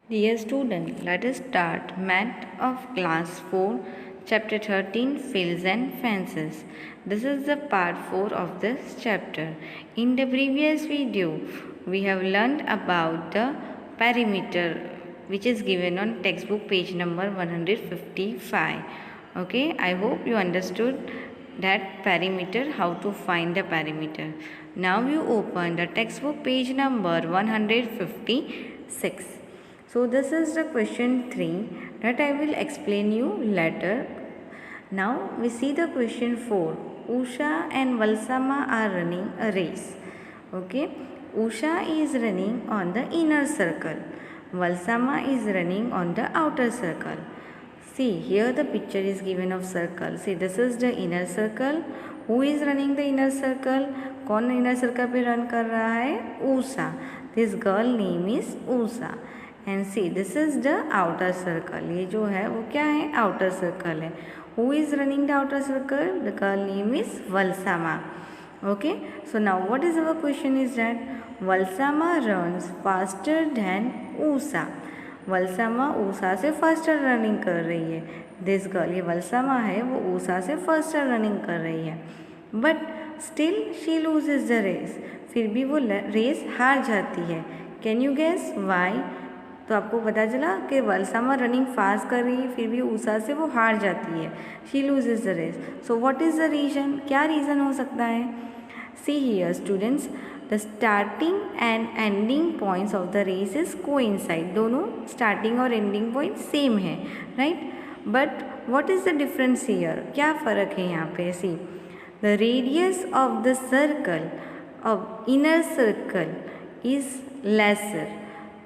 Dear student, let us start Math of Class 4, Chapter 13, Fields and Fences. This is the part 4 of this chapter. In the previous video, we have learned about the perimeter, which is given on textbook page number 155. Okay, I hope you understood that perimeter, how to find the perimeter. Now you open the textbook page number 156. So this is the question 3 that I will explain you later. Now we see the question 4. Usha and Valsama are running a race. Okay. Usha is running on the inner circle. Valsama is running on the outer circle. See, here the picture is given of circle. See, this is the inner circle. Who is running the inner circle? कौन inner circle पे run कर रहा है? Usha. This girl name is Usha. And see, this is the outer circle. ये जो है वो क्या है? Outer circle है. Who is running the outer circle? The girl name is Valsama. Okay. So now what is our question is that Valsama runs faster than Usha. वलसामा Usha से faster running कर रही है. दिस गर्ल, ये वलसामा है वो ऊषा से faster running कर रही है. But still she loses the race. फिर भी वो रेस हार जाती है. Can you guess why? तो आपको पता चला कि वलसामा रनिंग फास्ट कर रही है फिर भी ऊषा से वो हार जाती है. She loses the race. So what is the reason? क्या रीज़न हो सकता है? See here students, the starting and ending points of the race is coincide. दोनों starting और ending point same है, right? But what is the difference here? क्या फ़र्क है यहाँ पे? See, the radius of the circle of inner circle is lesser.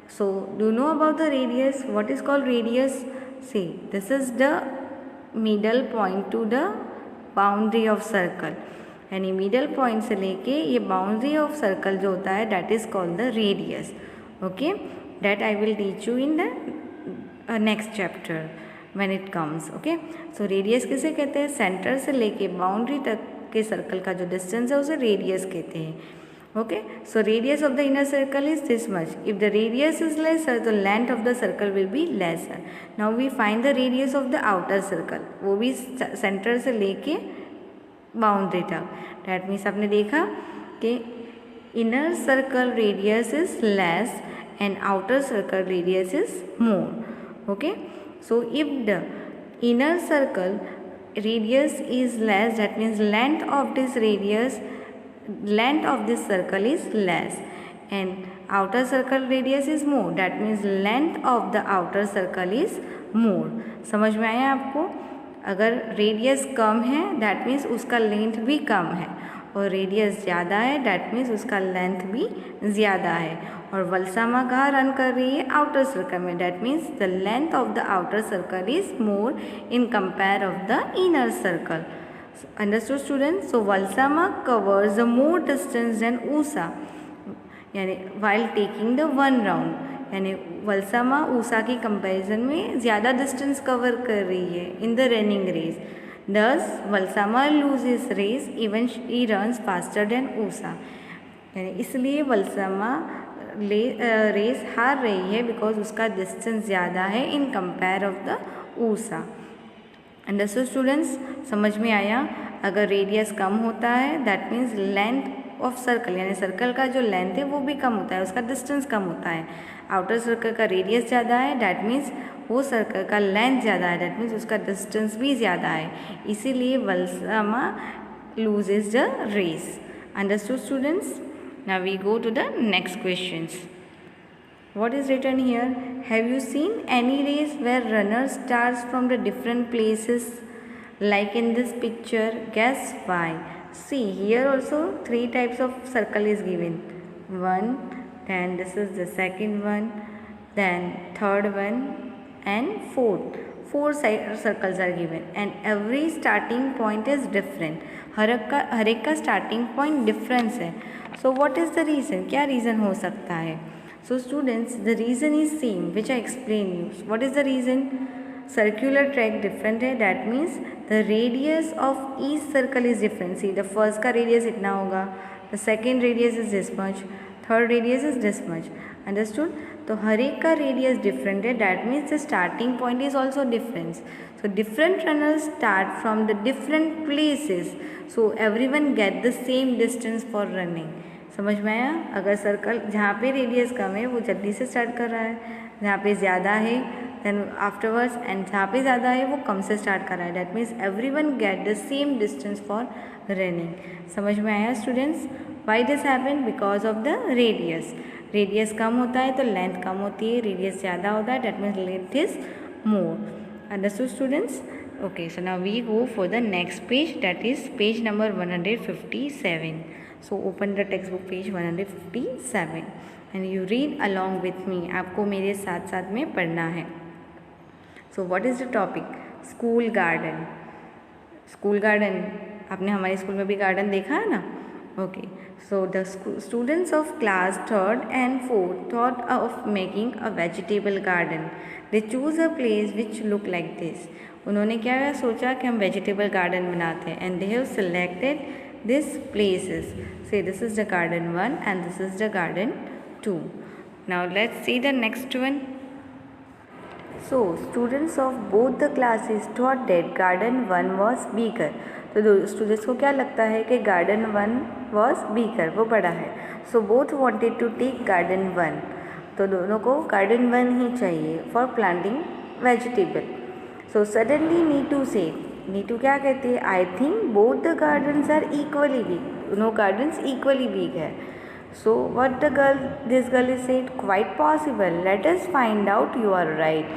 So do you know about the radius? What is called radius? See, this is the middle point to the boundary of circle. यानी middle point से लेके ये boundary of circle जो होता है that is called the radius. Okay, that I will teach you in the next chapter when it comes. Okay, so radius किसे कहते हैं? सेंटर से लेके बाउंड्री तक के सर्कल का जो डिस्टेंस है उसे रेडियस कहते हैं. Okay, so radius of the inner circle is this much. If the radius is lesser the length of the circle will be lesser. Now we find the radius of the outer circle. वो भी centre से लेके boundary तक. That means आपने देखा कि inner circle radius is less and outer circle radius is more. Okay, so if the inner circle radius is less that means length of this radius, length of this circle is less and outer circle radius is more. That means length of the outer circle is मोर. समझ में आया आपको? अगर radius कम है that means उसका length भी कम है और रेडियस ज़्यादा है दैट मीन्स उसका लेंथ भी ज़्यादा है. और वलसामा कहाँ रन कर रही है? आउटर सर्कल में. That means the length of the outer circle is more in compare of the inner circle. Understood students? So Valsamma covers the more distance than Usha यानी while taking the one round. यानी वलसामा ऊषा की comparison में ज़्यादा distance cover कर रही है in the running race. Thus Valsamma loses race even she runs faster than Usha. यानी इसलिए वलसामा रेस हार रही है बिकॉज उसका डिस्टेंस ज़्यादा है इन compare of the Usha. Understood students? समझ में आया? अगर रेडियस कम होता है that means length of circle यानी सर्कल का जो लेंथ है वो भी कम होता है, उसका डिस्टेंस कम होता है. आउटर सर्कल का रेडियस ज़्यादा है दैट मीन्स वो सर्कल का लेंथ ज़्यादा है दैट मीन्स उसका डिस्टेंस भी ज़्यादा है. इसीलिए Valsamma loses the race. Understood students? Now we go to the next questions. What is written here? Have you seen any race where runner starts from the different places like in this picture? Guess why? See, here also three types of circle is given. One, then this is the second one, then third one and fourth. Four circles are given and every starting point is different. हर एक का starting point difference है. So what is the reason? क्या reason हो सकता है? So students, the reason is same which I explained you. What is the reason? Circular track different है that means the radius of each circle is different. See, the first का radius इतना होगा, the second radius is this much, third radius is this much. Understood? तो हर एक का radius different है, that means the starting point is also difference. So different runners start from the different places, so everyone get the same distance for running. समझ में आया? अगर circle जहाँ पे रेडियस कम है वो जल्दी से स्टार्ट कर रहा है, जहाँ पे ज़्यादा है देन आफ्टरवर्ड्स, एंड जहाँ पे ज़्यादा है वो कम से स्टार्ट कर रहा है. That means everyone get the same distance for running. समझ में आया students? Why this happen? Because of the radius. Radius कम होता है तो लेंथ कम होती है, रेडियस ज़्यादा होता है that means length is more. Understood students? Okay, so now we go for the next page, that is page number 157. So open the textbook page 157 and you read along with me. आपको मेरे साथ साथ में पढ़ना है. So what is the topic? School garden. School garden, आपने हमारे school में भी गार्डन देखा है ना? Okay. So the students of class 3rd and 4th thought of making a vegetable garden. They choose a place which look like this. उन्होंने क्या सोचा कि हम वेजिटेबल गार्डन बनाते हैं, and they have selected this places. Say this is the garden 1 and this is the garden 2. Now let's see the next one. So students of both the classes thought that garden 1 was bigger. तो students को क्या लगता है कि garden 1 was बिगर, वो बड़ा है. So both wanted to take garden 1. तो दोनों को गार्डन 1 ही चाहिए for planting vegetable. So suddenly Neetu say, Neetu क्या कहते हैं? I think both the gardens are equally big. दोनों गार्डन्स इक्वली बिग है. So what this girl is said? Quite possible, let us find out you are right.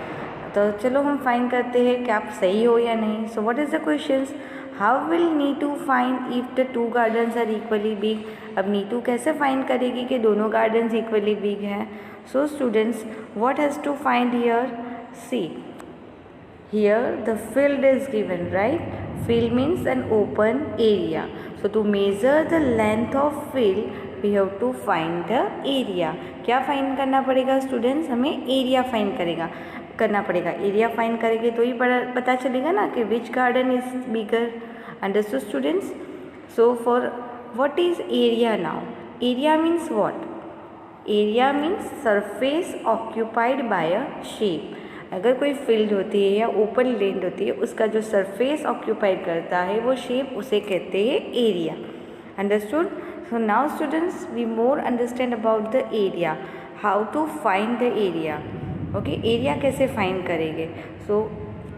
तो चलो हम find करते हैं कि आप सही हो या नहीं. So what is the questions? How will Neetu find if the 2 gardens are equally big? अब नीटू कैसे फाइंड करेगी कि दोनों गार्डन्स इक्वली बिग हैं? So students, what has to find here? See, here the field is given, right? Field means an open area. So to measure the length of field we have to find the area. क्या find करना पड़ेगा students? हमें area find करना पड़ेगा. Area find करेंगे तो ही पता चलेगा ना कि which garden is bigger. Understood students? So for what is area now? Area means what? Area means surface occupied by a shape. अगर कोई फील्ड होती है या ओपन लैंड होती है, उसका जो सरफेस ऑक्यूपाइड करता है वो शेप, उसे कहते हैं area. Understood? So now students we more understand about the area, how to find the area. Okay, area कैसे फाइंड करेंगे? So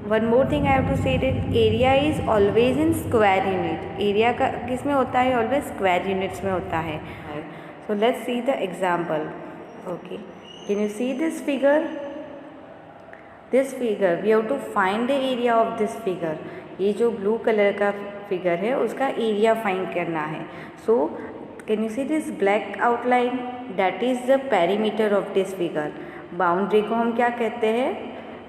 one more thing I have to say that area is always in square unit. Area का किस में होता है? Always square units में होता है. So let's see the example. Okay, can you see this figure? This figure we have to find the area of this figure. ये जो ब्लू कलर का फिगर है उसका एरिया फाइंड करना है. सो can you see this black outline? That is the perimeter of this figure. Boundary को हम क्या कहते हैं?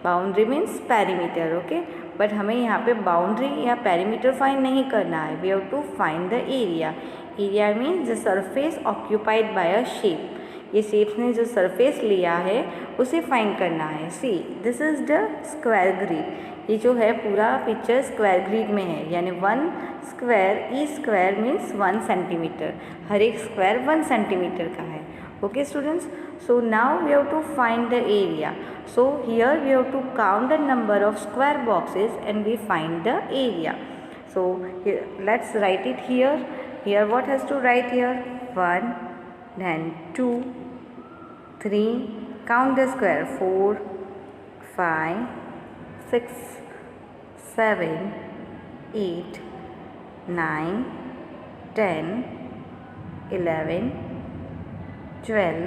Boundary means perimeter. Okay, but हमें यहाँ पे बाउंड्री या पेरीमीटर फाइंड नहीं करना है. We have to find the area. Area means the surface occupied by a shape. ये शेप्स ने जो सरफेस लिया है उसे फाइंड करना है. See, this is the square grid. ये जो है पूरा पिक्चर स्क्वायर ग्रिड में है, यानी 1 square, each square means 1 centimetre. हर एक स्क्वायर 1 सेंटीमीटर का है. Okay students, so now we have to find the area. So here we have to count the number of square boxes and we find the area. So let's write it here. Here what has to write here? 1, then 2, 3, count the square, 4, 5, 6, 7, 8, 9, 10, 11, 12,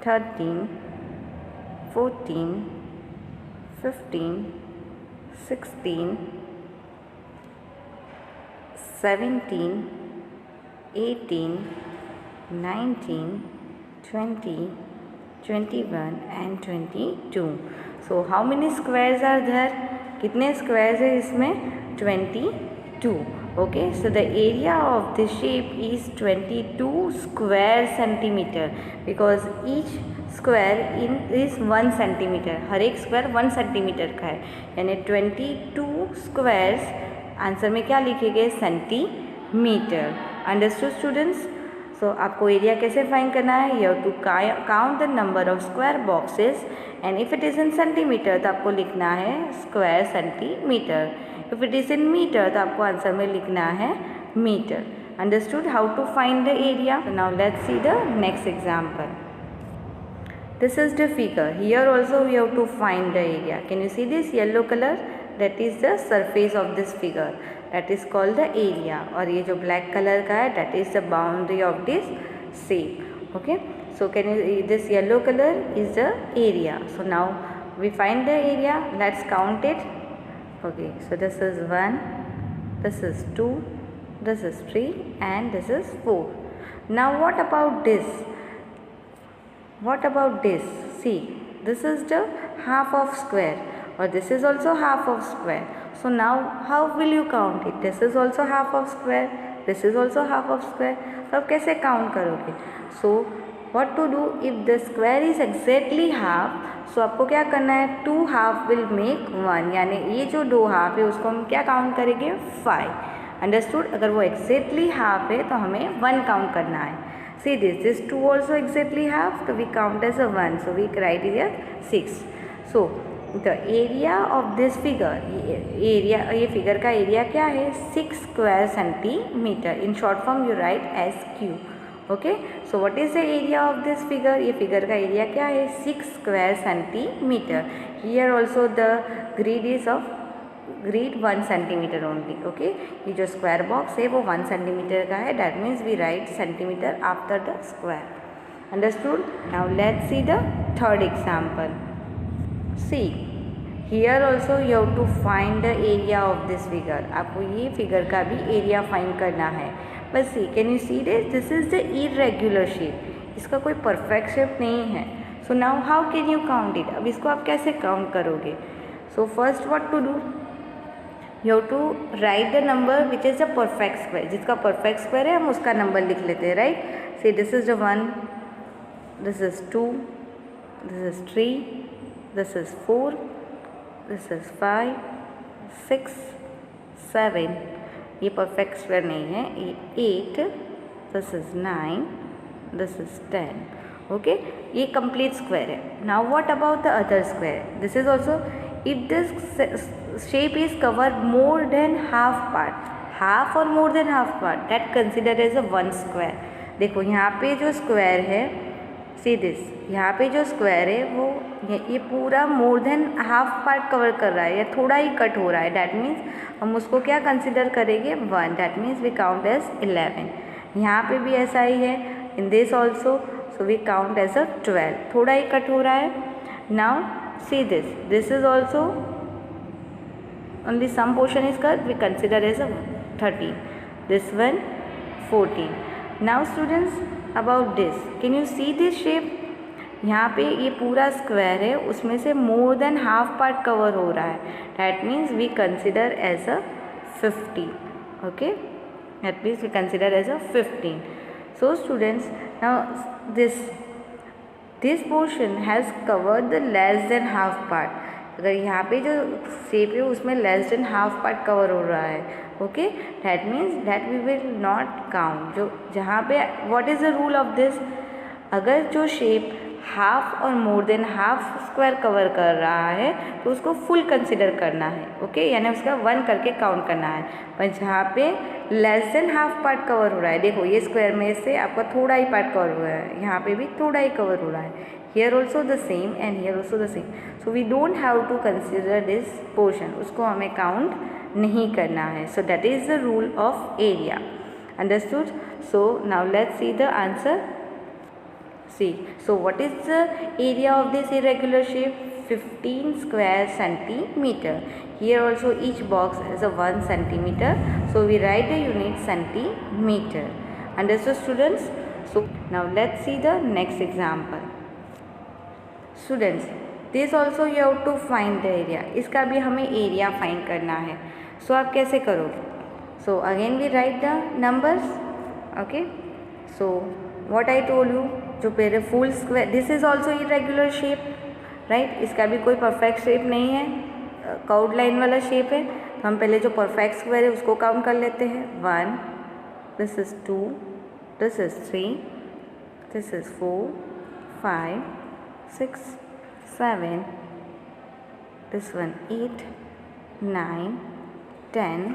13, 14, 15, 16, 17, 18, 19, 20, 21 and 22. So how many squares are there? कितने squares है इसमें? 22. Okay, so the area of this shape is 22 square centimeter because each square is 1 centimeter. हर एक square 1 centimeter का है, यानी 22 squares. Answer में क्या लिखेंगे? सेंटीमीटर. Understood students? सो आपको एरिया कैसे फाइंड करना है, you have to count the number of square boxes and if it is in centimetre तो आपको लिखना है square centimetre, if it is in metre तो आपको आंसर में लिखना है metre. Understood how to find the area? Now let's see the next example. This is the figure. Here also we have to find the area. Can you see this yellow color? That is the surface of this figure. That is called the area. और ये जो black color का है that is the boundary of this shape. Okay. So can you, this yellow color is the area. So now we find the area. Let's count it. Okay. So this is 1, this is 2, this is 3 and this is 4. Now what about this? What about this? See, this is the half of square or this is also half of square. So now how will you count it? This is also half of square, this is also half of square. तो आप कैसे count करोगे? So what to do if the square is exactly half? So आपको क्या करना है, 2 half will make 1, यानी ये जो 2 half है उसको हम क्या count करेंगे, 5. Understood? अगर वो exactly half है तो हमें 1 count करना है. See this 2 also exactly half, so we count as a 1, so we write here 6. So the area of this figure, ये फिगर का एरिया क्या है, 6 square centimetre. In short form you right S Q. Okay, so what is the area of this figure? ये figure का area क्या है, 6 square centimetre. Here also the grid is of grid 1 centimetre only. Okay, ये जो square box है वो 1 centimetre का है. That means we write centimetre after the square. Understood? Now let's see the third example. See here also you have to find the area of this figure. आपको ये figure का भी area find करना है. बस see, can you see this is the irregular shape. इसका कोई perfect shape नहीं है. So now how can you count it? अब इसको आप कैसे काउंट करोगे? So first what to do, you have to write the number which is the perfect square. जिसका परफेक्ट स्क्वायर है हम उसका नंबर लिख लेते हैं, right? See this is the 1, this is 2, this is 3, this is 4, this is 5, 6, 7. ये perfect square नहीं है. ये 8, this is 9, this is 10. Okay, ये कंप्लीट स्क्वायर है. Now what about the other square? This is also, if this shape is covered more than half part, half or more than half part, that considered as a one square. देखो यहाँ पे जो square है, see this, यहाँ पे जो square है वो ये पूरा more than half part cover कर रहा है या थोड़ा ही कट हो रहा है. that means हम उसको क्या कंसिडर करेंगे, 1. that means we count as 11. यहाँ पे भी ऐसा ही है, in this also, so we count as a 12. थोड़ा ही कट हो रहा है. now see this is also only some portion is cut, we consider as a 13. this one 14. now students about this, can you see this shape? यहाँ पे ये पूरा square है, उसमें से more than half part cover हो रहा है. That means we consider as a 15. Okay, that means we consider as a 15. So students, now this portion has covered the less than half part. अगर यहाँ पे जो शेप है उसमें less than half part cover हो रहा है, okay, that means that we will not count. जो जहाँ पे what is the rule of this, अगर जो शेप हाफ और मोर देन हाफ स्क्वायर कवर कर रहा है तो उसको फुल कंसिडर करना है. ओके, यानी उसका 1 करके काउंट करना है. पर जहाँ पे less than half part cover हो रहा है, देखो ये स्क्वायर में से आपका थोड़ा ही पार्ट कवर हो रहा है, यहाँ पे भी थोड़ा ही कवर हो रहा है. Here also the same and here also the same. So we don't have to consider this portion, उसको हमें काउंट नहीं करना है. So that is the rule of area. Understood? So now let's see the answer. See, so what is the area of this irregular shape? 15 square centimeter. Here also each box has a 1 centimeter. So we write the unit centimeter. Understood students? So now let's see the next example. Students, this also you have to find the area. इसका भी हमें area find करना है. So आप कैसे करोगे? So again we write the numbers. Okay. So what I told you, जो पहले full square, this is also irregular shape, right? इसका भी कोई परफेक्ट शेप नहीं है, कर्व्ड लाइन वाला शेप है. हम पहले जो परफेक्ट स्क्वायर है उसको काउंट कर लेते हैं. 1, this is 2, this is 3, this is 4, 5, 6, 7, this one 8, 9, 10,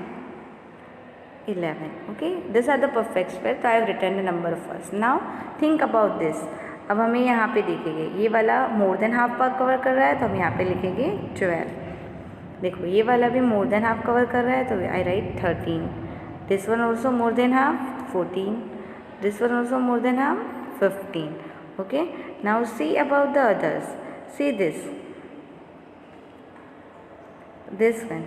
11. Okay, these are the perfect square. So I have written the number first. Now think about this. अब हमें यहाँ पे देखेंगे ये वाला मोर देन हाफ पार्ट कवर कर रहा है, तो हम यहाँ पे लिखेंगे 12. देखो ये वाला भी मोर देन हाफ कवर कर रहा है, तो I write 13. This one also more than half 14. This one also more than half 15. Okay, now see about the others. See this one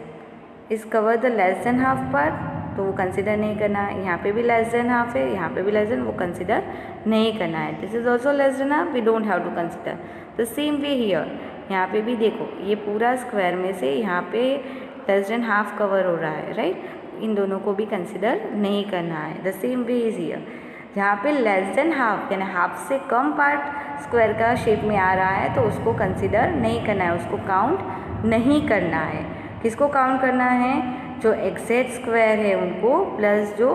is cover the less than half part, तो वो consider नहीं करना है. यहाँ पे भी less than half है, यहाँ पे भी लेस देन, वो कंसिडर नहीं करना है. This is also less than half, we don't have to consider. The same way here, यहाँ पे भी देखो ये पूरा स्क्वायर में से यहाँ पे लेस देन हाफ कवर हो रहा है, राइट. इन दोनों को भी कंसिडर नहीं करना है. The same way is here, जहाँ पे लेस देन हाफ यानी हाफ से कम पार्ट स्क्वायर का शेप में आ रहा है, तो उसको कंसिडर नहीं करना है, उसको काउंट नहीं करना है. किसको काउंट करना है? जो एग्जैक्ट स्क्वायर है उनको, प्लस जो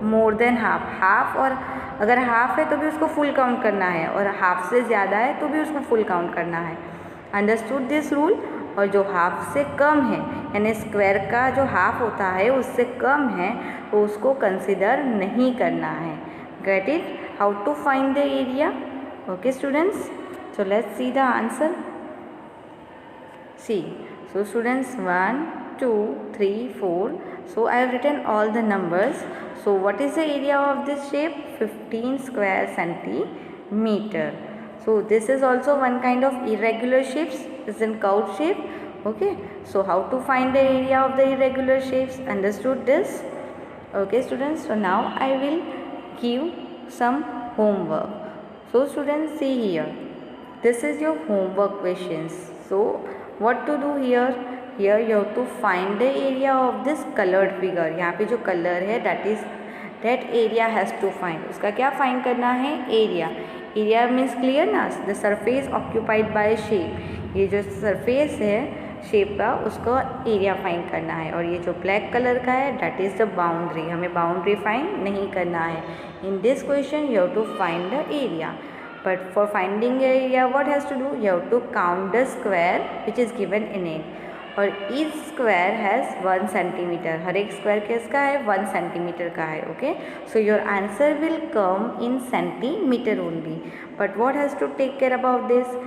मोर देन हाफ और अगर हाफ है तो भी उसको फुल काउंट करना है, और हाफ से ज़्यादा है तो भी उसको फुल काउंट करना है. Understood this rule. और जो हाफ से कम है यानी स्क्वायर का जो हाफ होता है उससे कम है, तो उसको कंसिडर नहीं करना है. Get it? How to find the area? Okay students, so let's see the answer. See, so students 1, 2, 3, 4. So I have written all the numbers. So what is the area of this shape? 15 square centimeter. So this is also one kind of irregular shapes. It's in curved shape. Okay. So how to find the area of the irregular shapes? Understood this? Okay students. So now I will give some homework. So students, see here. This is your homework questions. So what to do here? Here you have to find the area of this colored figure. यहाँ पे जो colour है that area has to find. उसका क्या find करना है? Area. Area means clear ना, the surface occupied bye shape. ये जो सरफेस है शेप का, उसको एरिया फाइंड करना है. और ये जो ब्लैक कलर का है दैट इज़ द बाउंड्री. हमें बाउंड्री फाइंड नहीं करना है. In this question you have to find the area. But for finding area, what has to do? You have to count the square which is given in it. और each square has 1 centimeter. हर एक square किसका है? 1 centimeter का है. Okay. So your answer will come in centimeter only. But what has to take care about this?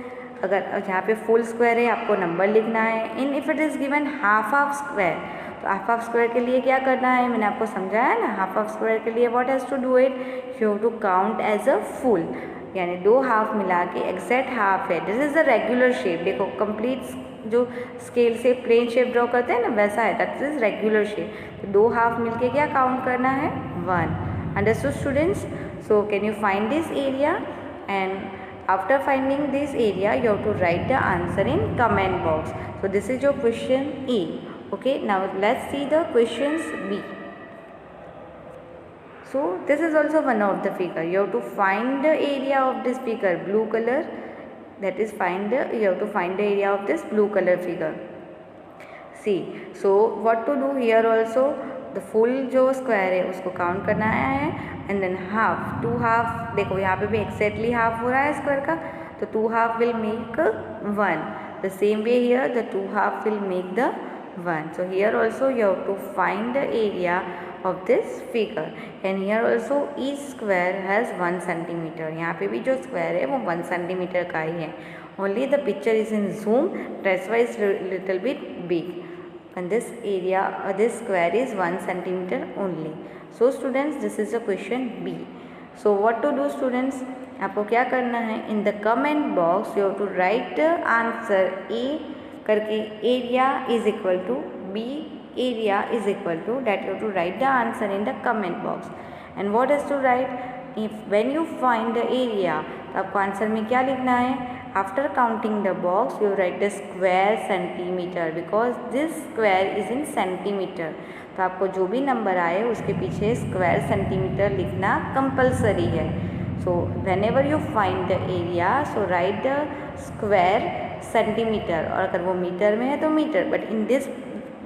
अगर यहाँ पे full square है आपको नंबर लिखना है. In if it is given half square, तो हाफ स्क्वायर के लिए क्या करना है? मैंने आपको समझाया ना. हाफ स्क्वायर के लिए what has to do it? You have to count as a full. यानी दो हाफ मिला के एग्जैक्ट हाफ है. This is the regular shape. देखो कंप्लीट जो स्केल से प्लेन शेप ड्रॉ करते हैं ना, वैसा है. That is regular shape. तो दो हाफ मिलके क्या काउंट करना है? 1. Understood students? So can you find this area? And after finding this area you have to write the answer in comment box. So this is your question A. Okay, now let's see the questions B. So this is also one of the figure. You have to find the area of this figure, blue color. That is you have to find the area of this blue color figure. See, so what to do here also? The full जो square है उसको count करना है, and then half, 2 half. देखो यहाँ पे भी exactly half हो रहा है square का, तो 2 half will make 1. The same way here, the 2 half will make the 1. So here also you have to find the area of this figure. And here also each square has 1 centimeter. यहाँ पे भी जो square है वो 1 centimeter का ही है. Only the picture is in zoom, that's why it's little bit big. And this area, this square is 1 centimeter only. So students, this is the question B. So what to do students? आपको क्या करना है? In the comment box you have to write the answer A करके area is equal to B. Area is equal to that you have to write the answer in the comment box. And what is to write? If when you find the area, तो आपको answer में क्या लिखना है? After counting the box, you write the square centimeter because this square is in centimeter. तो आपको जो भी नंबर आए उसके पीछे स्क्वायर सेंटीमीटर लिखना कंपलसरी है. So whenever you find the area, so write the square centimeter. और अगर वो मीटर में है तो metre. But in this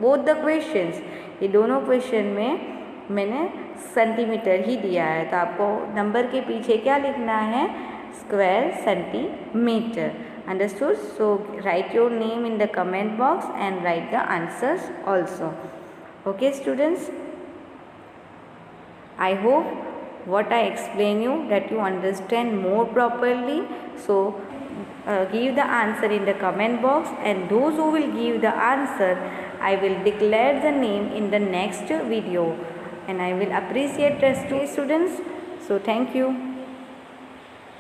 both the questions, ये दोनों क्वेश्चन में मैंने सेंटीमीटर ही दिया है, तो आपको नंबर के पीछे क्या लिखना है, square centimetre. Understood? So write your name in the comment box and write the answers also. Okay students, I hope what I explain you that you understand more properly. So give the answer in the comment box, and those who will give the answer, I will declare the name in the next video, and I will appreciate the students. So thank you.